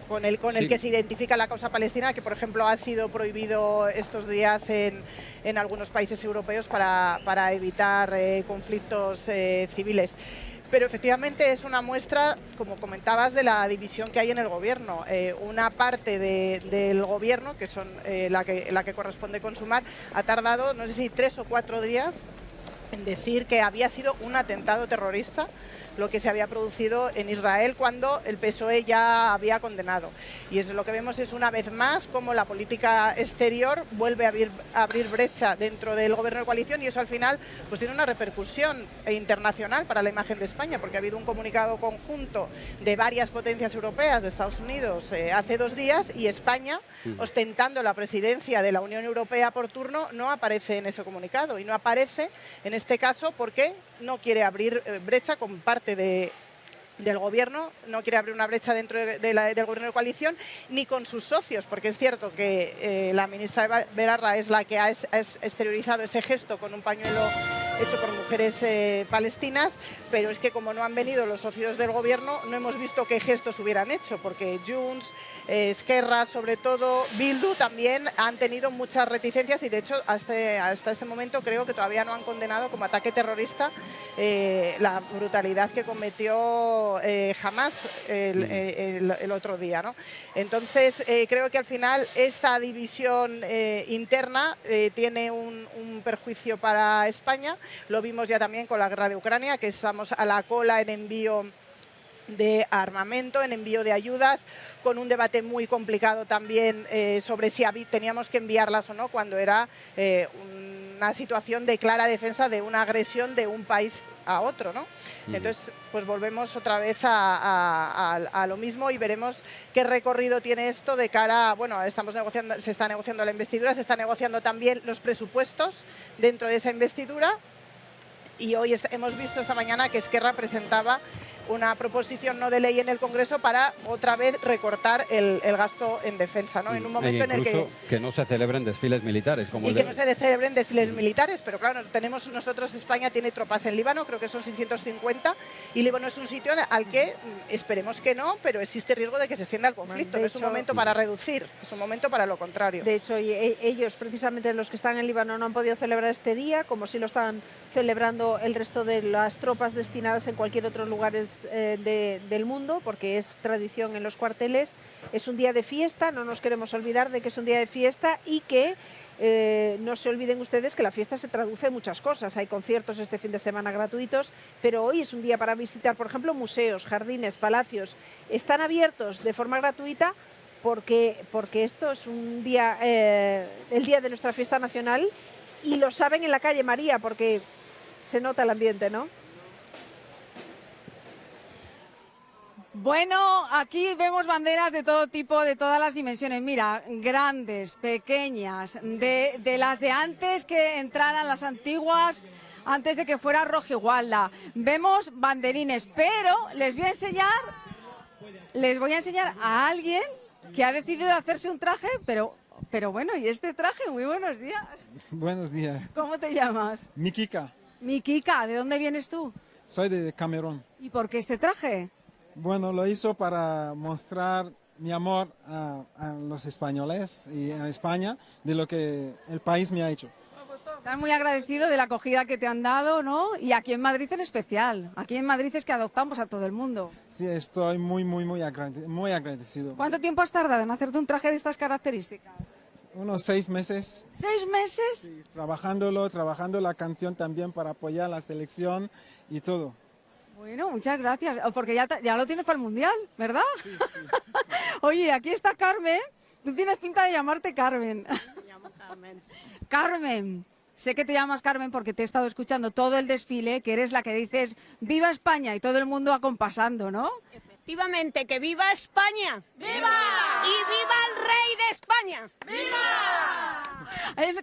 con el que se identifica la causa palestina, que por ejemplo ha sido prohibido estos días en algunos países europeos para evitar conflictos civiles. Pero efectivamente es una muestra, como comentabas, de la división que hay en el gobierno. Una parte del gobierno, que son la que corresponde con Sumar, ha tardado, no sé si 3 o 4 días en decir que había sido un atentado terrorista lo que se había producido en Israel, cuando el PSOE ya había condenado. Y lo que vemos es, una vez más, cómo la política exterior vuelve a abrir brecha dentro del gobierno de coalición, y eso al final pues tiene una repercusión internacional para la imagen de España, porque ha habido un comunicado conjunto de varias potencias europeas, de Estados Unidos, hace 2 días, y España, ostentando la presidencia de la Unión Europea por turno, no aparece en ese comunicado, y no aparece en este caso porque no quiere abrir brecha con parte del gobierno, no quiere abrir una brecha dentro del gobierno de coalición, ni con sus socios, porque es cierto que la ministra Belarra es la que ha exteriorizado ese gesto con un pañuelo hecho por mujeres palestinas, pero es que como no han venido los socios del gobierno, no hemos visto qué gestos hubieran hecho, porque Junts, Esquerra, sobre todo, Bildu también han tenido muchas reticencias, y de hecho hasta este momento creo que todavía no han condenado como ataque terrorista la brutalidad que cometió Hamás el otro día, ¿no? Entonces creo que al final esta división interna tiene un perjuicio para España. Lo vimos ya también con la guerra de Ucrania, que estamos a la cola en envío de armamento, en envío de ayudas, con un debate muy complicado también sobre si teníamos que enviarlas o no, cuando era una situación de clara defensa de una agresión de un país a otro, ¿no? Entonces, pues volvemos otra vez a lo mismo, y veremos qué recorrido tiene esto de cara a, bueno, se está negociando la investidura, se está negociando también los presupuestos dentro de esa investidura, y hoy hemos visto esta mañana que Esquerra presentaba una proposición no de ley en el Congreso para otra vez recortar el gasto en defensa, ¿no? En un momento en el que no se celebren desfiles militares. Que no se celebren desfiles militares, pero claro, España tiene tropas en Líbano, creo que son 650, y Líbano es un sitio al que esperemos que no, pero existe riesgo de que se extienda el conflicto. No es un momento para reducir, es un momento para lo contrario. De hecho, ellos, precisamente los que están en Líbano, no han podido celebrar este día, como si lo están celebrando el resto de las tropas destinadas en cualquier otro lugar del mundo, porque es tradición en los cuarteles. Es un día de fiesta, no nos queremos olvidar de que es un día de fiesta, y que no se olviden ustedes que la fiesta se traduce en muchas cosas. Hay conciertos este fin de semana gratuitos, pero hoy es un día para visitar, por ejemplo, museos, jardines, palacios. Están abiertos de forma gratuita porque esto es un día, el día de nuestra fiesta nacional, y lo saben en la calle María, porque se nota el ambiente, ¿no? Bueno, aquí vemos banderas de todo tipo, de todas las dimensiones. Mira, grandes, pequeñas, de las de antes que entraran las antiguas, antes de que fuera Rojigualda. Vemos banderines, pero les voy a enseñar a alguien que ha decidido hacerse un traje, pero bueno, ¿y este traje? Muy buenos días. Buenos días. ¿Cómo te llamas? Mikika. Mikika, ¿de dónde vienes tú? Soy de Camerún. ¿Y por qué este traje? Bueno, lo hizo para mostrar mi amor a los españoles y a España de lo que el país me ha hecho. Estás muy agradecido de la acogida que te han dado, ¿no? Y aquí en Madrid en especial. Aquí en Madrid es que adoptamos a todo el mundo. Sí, estoy muy agradecido. ¿Cuánto tiempo has tardado en hacerte un traje de estas características? Unos 6 meses. ¿6 meses? Sí, trabajando la canción también para apoyar la selección y todo. Bueno, muchas gracias, porque ya lo tienes para el Mundial, ¿verdad? Sí. Oye, aquí está Carmen. Tú tienes pinta de llamarte Carmen. Me llamo Carmen. Carmen, sé que te llamas Carmen porque te he estado escuchando todo el desfile, que eres la que dices ¡Viva España! Y todo el mundo acompasando, ¿no? Efectivamente, que viva España. ¡Viva! Y viva el rey de España.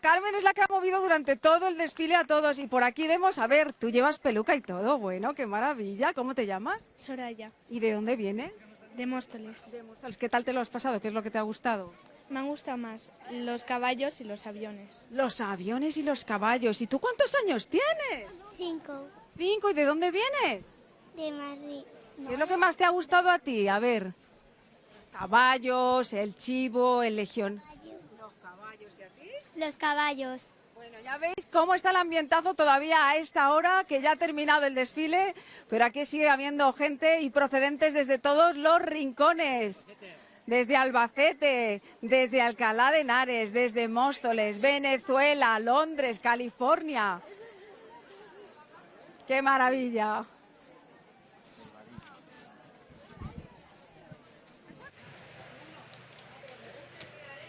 Carmen es la que ha movido durante todo el desfile a todos. Y por aquí vemos, a ver, tú llevas peluca y todo. Bueno, qué maravilla. ¿Cómo te llamas? Soraya, ¿Y de dónde vienes? de Móstoles. De Móstoles. ¿Qué tal te lo has pasado? ¿Qué es lo que te ha gustado? Me han gustado más los caballos y los aviones. Los aviones y los caballos. ¿Y tú cuántos años tienes? 5 5. ¿Y de dónde vienes? de Madrid. ¿Qué es lo que más te ha gustado a ti? A ver. Los caballos, el chivo, el legión. Los caballos, ¿y a ti? Los caballos. Bueno, ya veis cómo está el ambientazo todavía a esta hora, que ya ha terminado el desfile, pero aquí sigue habiendo gente y procedentes desde todos los rincones. Desde Albacete, desde Alcalá de Henares, desde Móstoles, Venezuela, Londres, California. ¡Qué maravilla!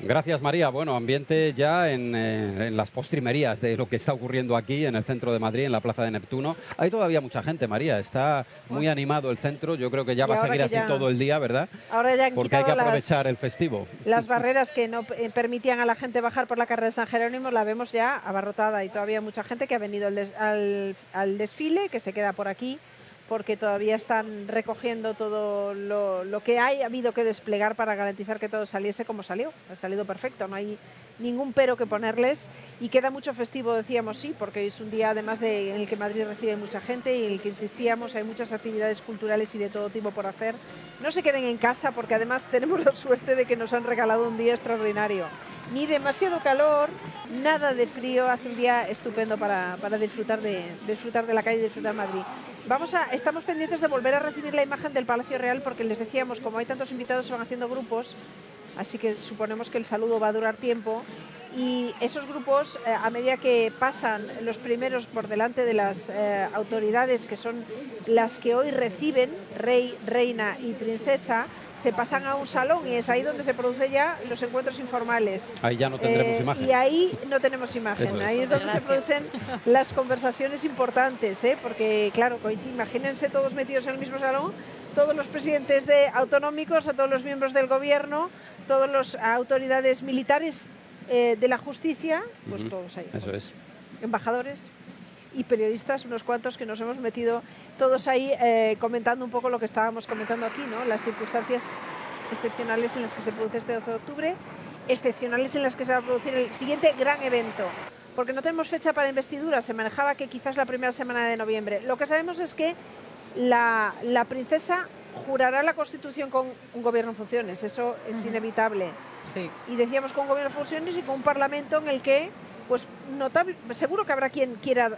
Gracias, María. Bueno, ambiente ya en las postrimerías de lo que está ocurriendo aquí en el centro de Madrid, en la Plaza de Neptuno. Hay todavía mucha gente, María. Está muy animado el centro. Yo creo que ya va a seguir así todo el día, ¿verdad? Ahora ya han porque hay que quitado aprovechar el festivo. Las barreras que no permitían a la gente bajar por la carrera de San Jerónimo, la vemos ya abarrotada y todavía mucha gente que ha venido al desfile, que se queda por aquí, porque todavía están recogiendo todo lo que ha habido que desplegar para garantizar que todo saliese como salió. Ha salido perfecto, no hay ningún pero que ponerles y queda mucho festivo, decíamos, sí, porque es un día además en el que Madrid recibe mucha gente y en el que insistíamos, hay muchas actividades culturales y de todo tipo por hacer. No se queden en casa porque además tenemos la suerte de que nos han regalado un día extraordinario. Ni demasiado calor, nada de frío, hace un día estupendo para disfrutar de la calle y disfrutar de Madrid. Estamos pendientes de volver a recibir la imagen del Palacio Real porque les decíamos, como hay tantos invitados, se van haciendo grupos, así que suponemos que el saludo va a durar tiempo y esos grupos, a medida que pasan los primeros por delante de las autoridades, que son las que hoy reciben, rey, reina y princesa, se pasan a un salón y es ahí donde se producen ya los encuentros informales. Ahí ya no tendremos imagen. Y ahí no tenemos imagen, ahí es donde se producen las conversaciones importantes, porque claro, imagínense todos metidos en el mismo salón, todos los presidentes de autonómicos, a todos los miembros del gobierno, todas las autoridades militares de la justicia, pues todos ahí. Eso es. Embajadores y periodistas, unos cuantos que nos hemos metido todos ahí comentando un poco lo que estábamos comentando aquí, ¿no? Las circunstancias excepcionales en las que se produce este 12 de octubre, excepcionales en las que se va a producir el siguiente gran evento. Porque no tenemos fecha para investidura, se manejaba que quizás la primera semana de noviembre. Lo que sabemos es que la princesa jurará la Constitución con un gobierno en funciones, eso es inevitable. Sí. Y decíamos con un gobierno en funciones y con un parlamento en el que pues seguro que habrá quien quiera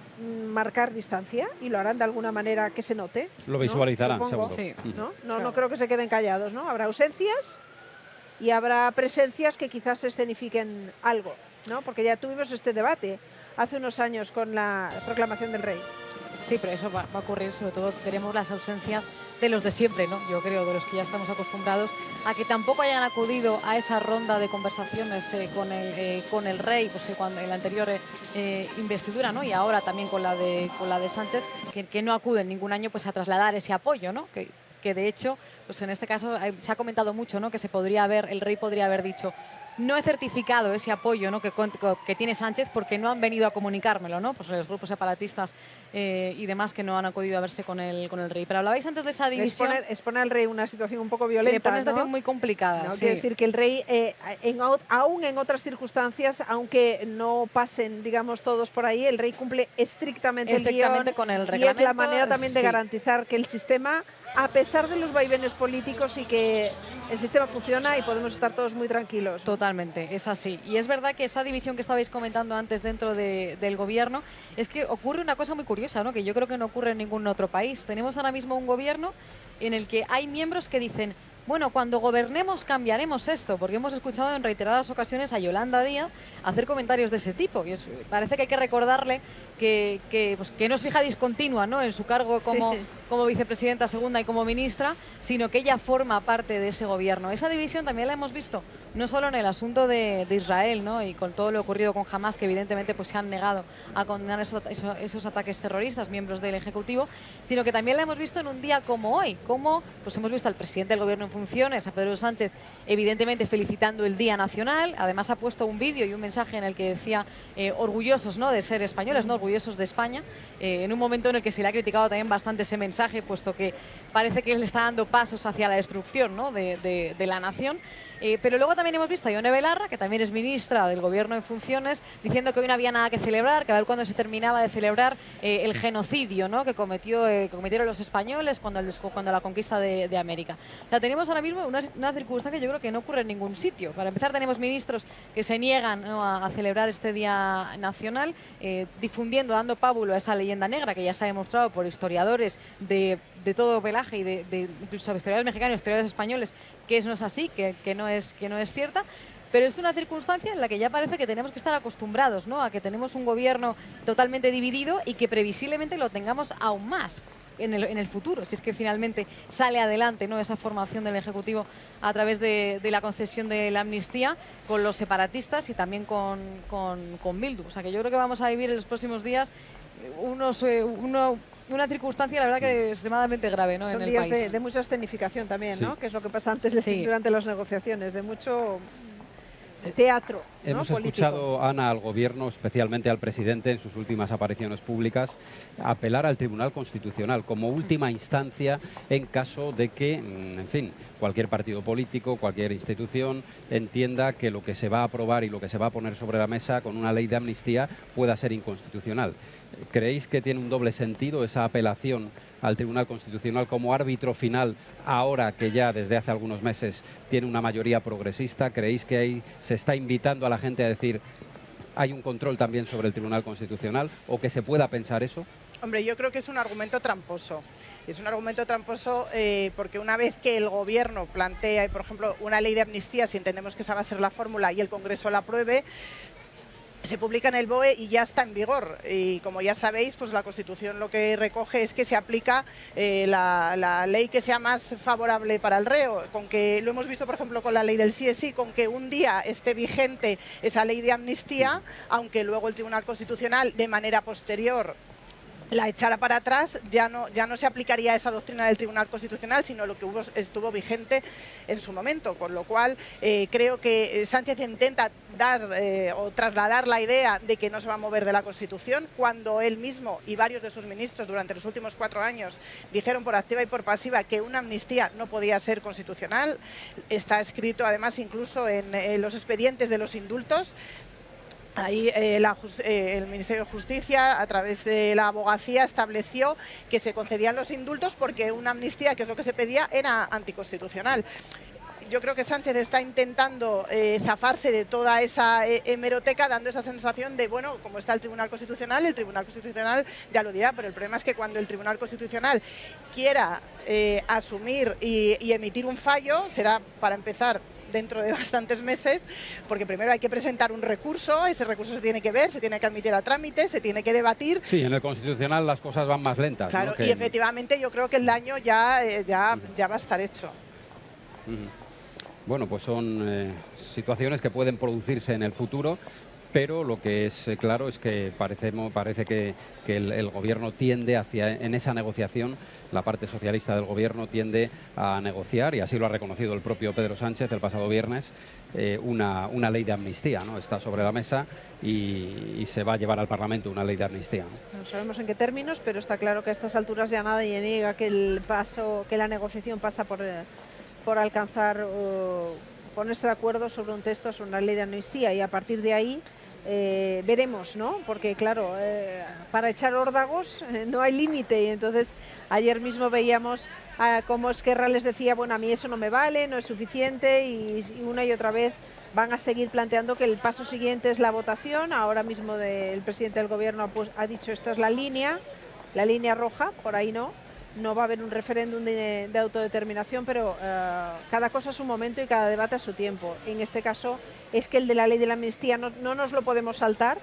marcar distancia y lo harán de alguna manera que se note. Lo visualizarán, ¿no? seguro. Sí. No creo que se queden callados, ¿no? Habrá ausencias y habrá presencias que quizás escenifiquen algo, ¿no? Porque ya tuvimos este debate hace unos años con la proclamación del rey. Sí, pero eso va a ocurrir, sobre todo veremos las ausencias de los de siempre, ¿no? Yo creo, de los que ya estamos acostumbrados a que tampoco hayan acudido a esa ronda de conversaciones con el rey, pues cuando en la anterior investidura, ¿no? Y ahora también con la de Sánchez, que no acuden ningún año pues a trasladar ese apoyo, ¿no? Que que de hecho, pues en este caso se ha comentado mucho, ¿no? Que el rey podría haber dicho: no he certificado ese apoyo, ¿no? que tiene Sánchez porque no han venido a comunicármelo, ¿no? Pues los grupos separatistas y demás que no han acudido a verse con el rey. Pero hablabais antes de esa división. Expone al rey una situación un poco violenta, le pone una ¿no? situación muy complicada. No, sí. quiero decir que el rey, aún en otras circunstancias, aunque no pasen, digamos, todos por ahí, el rey cumple estrictamente el guión, con el reglamento. Y es la manera también de sí. garantizar que el sistema, a pesar de los vaivenes políticos, y que el sistema funciona y podemos estar todos muy tranquilos. Totalmente, es así. Y es verdad que esa división que estabais comentando antes dentro del gobierno, es que ocurre una cosa muy curiosa, ¿no? Que yo creo que no ocurre en ningún otro país. Tenemos ahora mismo un gobierno en el que hay miembros que dicen: bueno, cuando gobernemos cambiaremos esto, porque hemos escuchado en reiteradas ocasiones a Yolanda Díaz hacer comentarios de ese tipo. Y parece que hay que recordarle que no es fija discontinua, ¿no? En su cargo como vicepresidenta segunda y como ministra, sino que ella forma parte de ese gobierno. Esa división también la hemos visto, no solo en el asunto de Israel, ¿no? Y con todo lo ocurrido con Hamas, que evidentemente pues se han negado a condenar esos ataques terroristas, miembros del Ejecutivo, sino que también la hemos visto en un día como hoy, como pues hemos visto al presidente del gobierno en funciones, a Pedro Sánchez, evidentemente felicitando el Día Nacional. Además ha puesto un vídeo y un mensaje en el que decía orgullosos, ¿no? De ser españoles, ¿no? Orgullosos de España, en un momento en el que se le ha criticado también bastante ese mensaje, puesto que parece que él está dando pasos hacia la destrucción, ¿no? de la nación. Pero luego también hemos visto a Ione Belarra, que también es ministra del Gobierno en funciones, diciendo que hoy no había nada que celebrar, que a ver cuándo se terminaba de celebrar el genocidio, ¿no? que cometieron los españoles cuando la conquista de América. O sea, tenemos ahora mismo una circunstancia que yo creo que no ocurre en ningún sitio. Para empezar, tenemos ministros que se niegan, ¿no? a celebrar este Día Nacional, difundiendo, dando pábulo a esa leyenda negra que ya se ha demostrado por historiadores de todo pelaje y de incluso historiadores mexicanos, historiadores españoles, que eso no es así, que no es cierta. Pero es una circunstancia en la que ya parece que tenemos que estar acostumbrados, ¿no? A que tenemos un gobierno totalmente dividido y que previsiblemente lo tengamos aún más en el futuro, si es que finalmente sale adelante, ¿no? Esa formación del Ejecutivo a través de la concesión de la amnistía con los separatistas y también con Bildu. O sea, que yo creo que vamos a vivir en los próximos días una circunstancia, la verdad, que es extremadamente grave, ¿no? Son en el días país. de mucha escenificación también, ¿no? Sí. Que es lo que pasa antes Sí. durante las negociaciones, de mucho teatro, ¿no? Hemos político. escuchado, Ana, al Gobierno, especialmente al presidente, en sus últimas apariciones públicas, apelar al Tribunal Constitucional como última instancia en caso de que, en fin, cualquier partido político, cualquier institución entienda que lo que se va a aprobar y lo que se va a poner sobre la mesa con una ley de amnistía pueda ser inconstitucional. ¿Creéis que tiene un doble sentido esa apelación al Tribunal Constitucional como árbitro final, ahora que ya desde hace algunos meses tiene una mayoría progresista? ¿Creéis que ahí se está invitando a la gente a decir hay un control también sobre el Tribunal Constitucional, o que se pueda pensar eso? Hombre, yo creo que es un argumento tramposo. Es un argumento tramposo porque una vez que el Gobierno plantea, por ejemplo, una ley de amnistía, si entendemos que esa va a ser la fórmula y el Congreso la apruebe, se publica en el BOE y ya está en vigor. Y como ya sabéis, pues la Constitución lo que recoge es que se aplica la ley que sea más favorable para el reo. Con que lo hemos visto, por ejemplo, con la ley del sí es sí, con que un día esté vigente esa ley de amnistía, aunque luego el Tribunal Constitucional, de manera posterior, la echara para atrás, ya no se aplicaría esa doctrina del Tribunal Constitucional, sino lo que estuvo vigente en su momento. Con lo cual, creo que Sánchez intenta dar o trasladar la idea de que no se va a mover de la Constitución, cuando él mismo y varios de sus ministros durante los últimos 4 años dijeron por activa y por pasiva que una amnistía no podía ser constitucional. Está escrito, además, incluso en los expedientes de los indultos. Ahí el Ministerio de Justicia, a través de la abogacía, estableció que se concedían los indultos porque una amnistía, que es lo que se pedía, era anticonstitucional. Yo creo que Sánchez está intentando zafarse de toda esa hemeroteca, dando esa sensación de, bueno, como está el Tribunal Constitucional ya lo dirá, pero el problema es que cuando el Tribunal Constitucional quiera asumir y emitir un fallo, será, para empezar, dentro de bastantes meses, porque primero hay que presentar un recurso, ese recurso se tiene que ver, se tiene que admitir a trámite, se tiene que debatir. Sí, en el Constitucional las cosas van más lentas. Claro, ¿no? y efectivamente yo creo que el daño ya va a estar hecho. Bueno, pues son situaciones que pueden producirse en el futuro, pero lo que es claro es que parece que el Gobierno tiende hacia, en esa negociación, la parte socialista del gobierno tiende a negociar, y así lo ha reconocido el propio Pedro Sánchez el pasado viernes, una ley de amnistía, ¿no? Está sobre la mesa y se va a llevar al Parlamento una ley de amnistía, ¿no? No sabemos en qué términos, pero está claro que a estas alturas ya nadie niega que la negociación pasa por alcanzar ponerse de acuerdo sobre un texto, sobre una ley de amnistía, y a partir de ahí veremos, ¿no? Porque claro, para echar órdagos no hay límite, y entonces ayer mismo veíamos cómo Esquerra les decía, bueno, a mí eso no me vale, no es suficiente, y una y otra vez van a seguir planteando que el paso siguiente es la votación. Ahora mismo el presidente del gobierno ha dicho esta es la línea roja, por ahí no va a haber un referéndum de autodeterminación, pero cada cosa a su momento y cada debate a su tiempo. En este caso es que el de la ley de la amnistía no nos lo podemos saltar,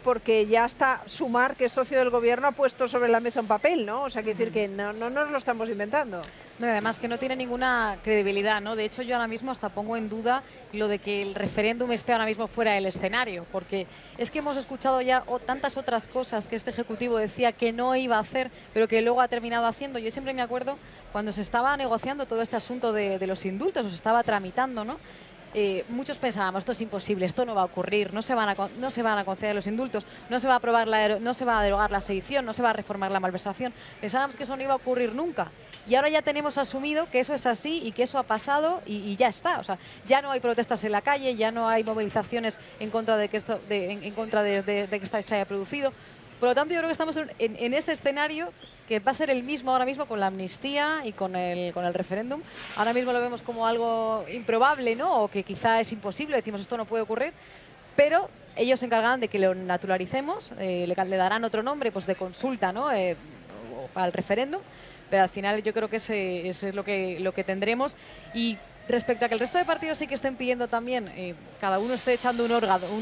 porque ya hasta Sumar, que es socio del gobierno, ha puesto sobre la mesa un papel, ¿no? O sea, quiere decir que no nos lo estamos inventando. No, y además que no tiene ninguna credibilidad, ¿no? De hecho, yo ahora mismo hasta pongo en duda lo de que el referéndum esté ahora mismo fuera del escenario, porque es que hemos escuchado ya tantas otras cosas que este Ejecutivo decía que no iba a hacer, pero que luego ha terminado haciendo. Yo siempre me acuerdo cuando se estaba negociando todo este asunto de los indultos, o se estaba tramitando, ¿no? Muchos pensábamos, esto es imposible, esto no va a ocurrir, no se van a conceder los indultos, no se va a aprobar no se va a derogar la sedición, no se va a reformar la malversación. Pensábamos que eso no iba a ocurrir nunca, y ahora ya tenemos asumido que eso es así y que eso ha pasado y ya está. O sea, ya no hay protestas en la calle, ya no hay movilizaciones en contra de que esto se haya producido. Por lo tanto, yo creo que estamos en ese escenario que va a ser el mismo ahora mismo con la amnistía y con el referéndum. Ahora mismo lo vemos como algo improbable, ¿no? O que quizá es imposible, decimos esto no puede ocurrir, pero ellos se encargarán de que lo naturalicemos, le darán otro nombre, pues de consulta, ¿no? Al referéndum, pero al final yo creo que ese es lo que tendremos. Y respecto a que el resto de partidos sí que estén pidiendo también, cada uno esté echando un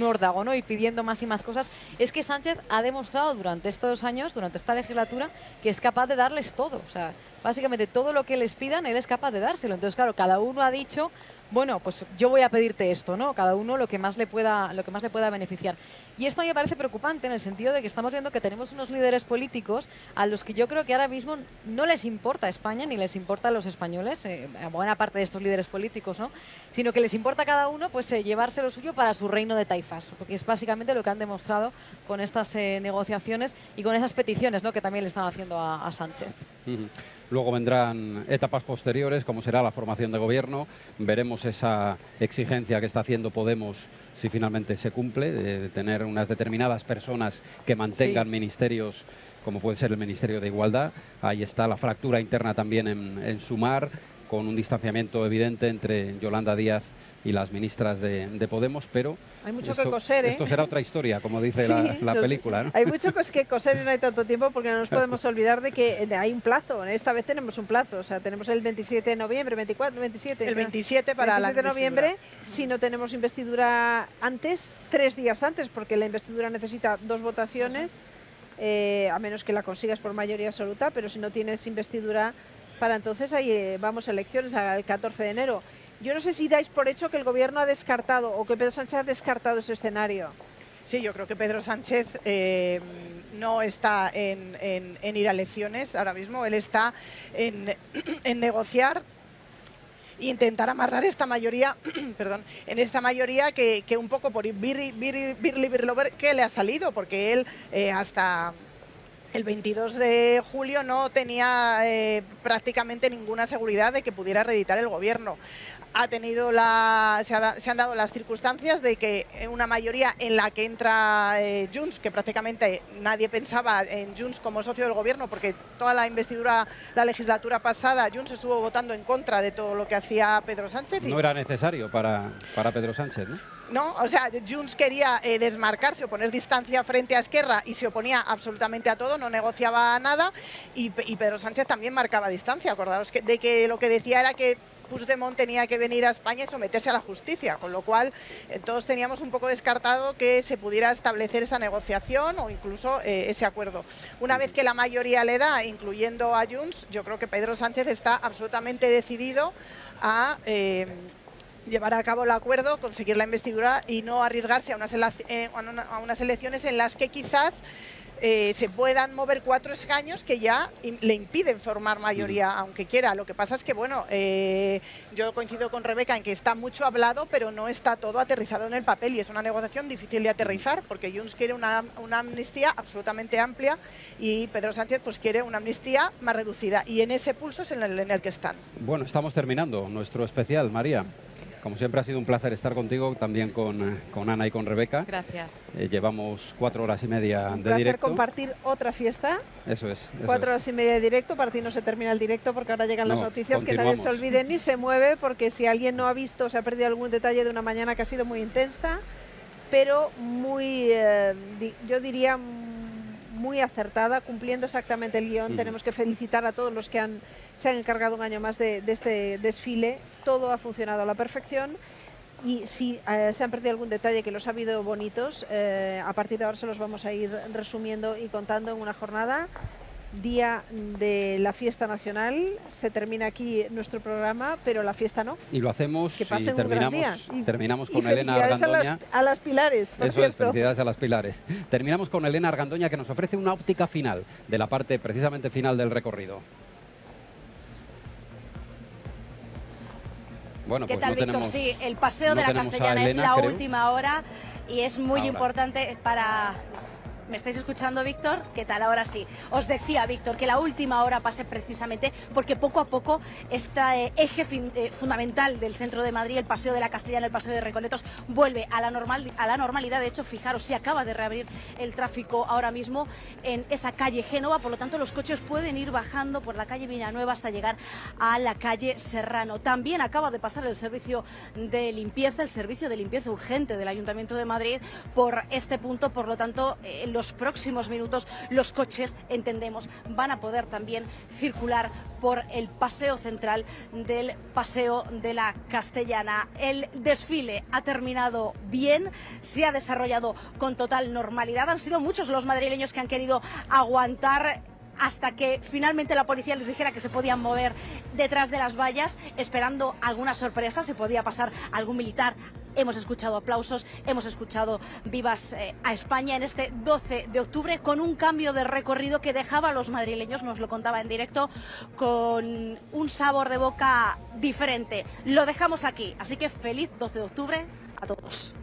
órdago, ¿no? Y pidiendo más y más cosas, es que Sánchez ha demostrado durante estos años, durante esta legislatura, que es capaz de darles todo. O sea, básicamente todo lo que les pidan, él es capaz de dárselo. Entonces, claro, cada uno ha dicho, bueno, pues yo voy a pedirte esto, ¿no? Cada uno lo que más le pueda beneficiar. Y esto a mí me parece preocupante en el sentido de que estamos viendo que tenemos unos líderes políticos a los que yo creo que ahora mismo no les importa España ni les importa a los españoles, a buena parte de estos líderes políticos, ¿no? Sino que les importa a cada uno pues llevarse lo suyo para su reino de taifas, porque es básicamente lo que han demostrado con estas negociaciones y con esas peticiones, ¿no? Que también le están haciendo a Sánchez. Luego vendrán etapas posteriores, como será la formación de gobierno. Veremos esa exigencia que está haciendo Podemos, si finalmente se cumple, de tener unas determinadas personas que mantengan ministerios, como puede ser el Ministerio de Igualdad. Ahí está la fractura interna también en Sumar, con un distanciamiento evidente entre Yolanda Díaz y las ministras de Podemos, pero hay mucho que coser, esto será otra historia, como dice la película, ¿no? Hay mucho que coser y no hay tanto tiempo, porque no nos podemos olvidar de que hay un plazo. Esta vez tenemos un plazo, o sea, tenemos el 27 de noviembre, 24, 27. El 27 para la investidura. De noviembre, si no tenemos investidura antes, 3 días antes, porque la investidura necesita 2 votaciones, a menos que la consigas por mayoría absoluta, pero si no tienes investidura para entonces, ahí vamos a elecciones el 14 de enero. Yo no sé si dais por hecho que el gobierno ha descartado o que Pedro Sánchez ha descartado ese escenario. Sí, yo creo que Pedro Sánchez no está en ir a elecciones ahora mismo. Él está en negociar e intentar amarrar esta mayoría, perdón, en esta mayoría que un poco por birlover que le ha salido, porque él hasta el 22 de julio no tenía prácticamente ninguna seguridad de que pudiera reeditar el gobierno. Se han dado las circunstancias de que una mayoría en la que entra Junts, que prácticamente nadie pensaba en Junts como socio del gobierno, porque toda la investidura, la legislatura pasada, Junts estuvo votando en contra de todo lo que hacía Pedro Sánchez. No era necesario para Pedro Sánchez, ¿no? No, o sea, Junts quería desmarcarse o poner distancia frente a Esquerra y se oponía absolutamente a todo, no negociaba nada, y Pedro Sánchez también marcaba distancia. Acordaros de que lo que decía era que Puigdemont tenía que venir a España y someterse a la justicia, con lo cual todos teníamos un poco descartado que se pudiera establecer esa negociación o incluso ese acuerdo. Una vez que la mayoría le da, incluyendo a Junts, yo creo que Pedro Sánchez está absolutamente decidido a llevar a cabo el acuerdo, conseguir la investidura y no arriesgarse a unas elecciones en las que quizás se puedan mover 4 escaños que ya le impiden formar mayoría, aunque quiera. Lo que pasa es que, bueno, yo coincido con Rebeca en que está mucho hablado, pero no está todo aterrizado en el papel y es una negociación difícil de aterrizar, porque Junts quiere una amnistía absolutamente amplia y Pedro Sánchez pues quiere una amnistía más reducida, y en ese pulso es en el que están. Bueno, estamos terminando nuestro especial, María. Como siempre ha sido un placer estar contigo, también con Ana y con Rebeca. Gracias. Llevamos 4 horas y media Un de placer directo. compartir otra fiesta. Eso es. 4 horas y media de directo, para ti no se termina el directo porque ahora llegan las No, noticias, que nadie se continuamos. olvide ni se mueve, porque si alguien no ha visto, se ha perdido algún detalle de una mañana que ha sido muy intensa, pero muy, yo diría, muy acertada, cumpliendo exactamente el guión. Tenemos que felicitar a todos los que se han encargado un año más de este desfile. Todo ha funcionado a la perfección. Y si se han perdido algún detalle, que los ha habido bonitos, a partir de ahora se los vamos a ir resumiendo y contando en una jornada. Día de la fiesta nacional, se termina aquí nuestro programa, pero la fiesta no. Y lo hacemos Que y pasen un gran día. terminamos Y con Elena felicidades Argandoña. a las Pilares, por Eso es, cierto. felicidades a las Pilares. Terminamos con Elena Argandoña, que nos ofrece una óptica final de la parte precisamente final del recorrido. Bueno, ¿Qué pues tal, no Víctor? tenemos, Sí, el paseo no de la tenemos a Castellana es Elena, la creo. última hora y es muy Ahora. importante para... ¿Me estáis escuchando, Víctor? ¿Qué tal? Ahora sí. Os decía, Víctor, que la última hora pase precisamente porque poco a poco este eje fundamental del centro de Madrid, el Paseo de la Castellana, el Paseo de Recoletos, vuelve a la normalidad. De hecho, fijaros, se acaba de reabrir el tráfico ahora mismo en esa calle Génova, por lo tanto los coches pueden ir bajando por la calle Villanueva hasta llegar a la calle Serrano. También acaba de pasar el servicio de limpieza urgente del Ayuntamiento de Madrid por este punto, por lo tanto, en los próximos minutos los coches, entendemos, van a poder también circular por el paseo central del Paseo de la Castellana. El desfile ha terminado bien, se ha desarrollado con total normalidad. Han sido muchos los madrileños que han querido aguantar hasta que finalmente la policía les dijera que se podían mover detrás de las vallas, esperando alguna sorpresa, se podía pasar algún militar. Hemos escuchado aplausos, hemos escuchado vivas a España en este 12 de octubre con un cambio de recorrido que dejaba a los madrileños, nos lo contaba en directo, con un sabor de boca diferente. Lo dejamos aquí, así que feliz 12 de octubre a todos.